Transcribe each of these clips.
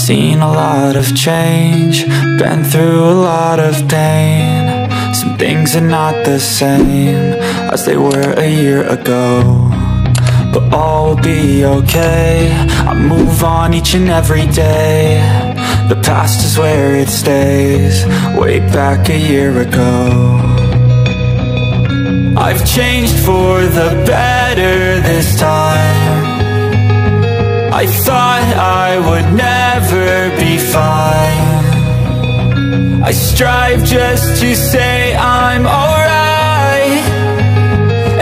seen a lot of change, been through a lot of pain. Some things are not the same as they were a year ago, but all will be okay. I move on each and every day. The past is where it stays, way back a year ago. I've changed for the better this time. I thought I would never be fine. I strive just to say I'm alright,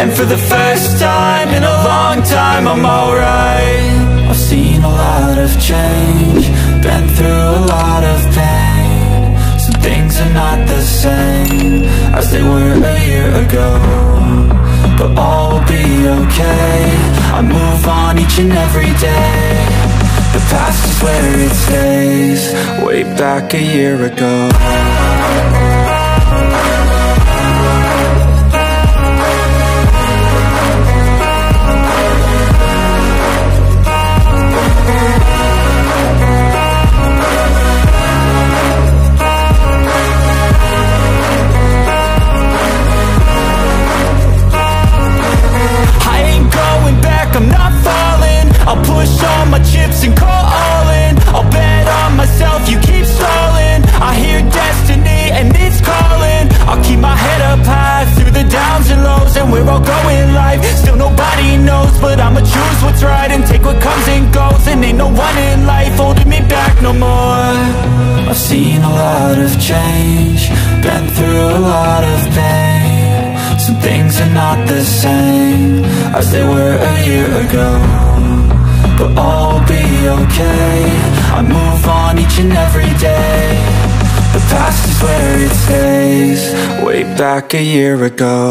and for the first time in a long time I'm alright. I've seen a lot of change, been through a lot of pain. Some things are not the same as they were a year ago, but all will be okay. I move on each and every day. The past is where it stays, way back a year ago. I'm not falling, I'll push all my chips and call all in. I'll bet on myself, you keep stalling. I hear destiny and it's calling. I'll keep my head up high through the downs and lows, and we're all going life. Still nobody knows, but I'ma choose what's right and take what comes and goes. And ain't no one in life holding me back no more. I've seen a lot of change, been through a lot of pain. Some things are not the same as they were a year ago, but all will be okay. I move on each and every day. The past is where it stays, way back a year ago.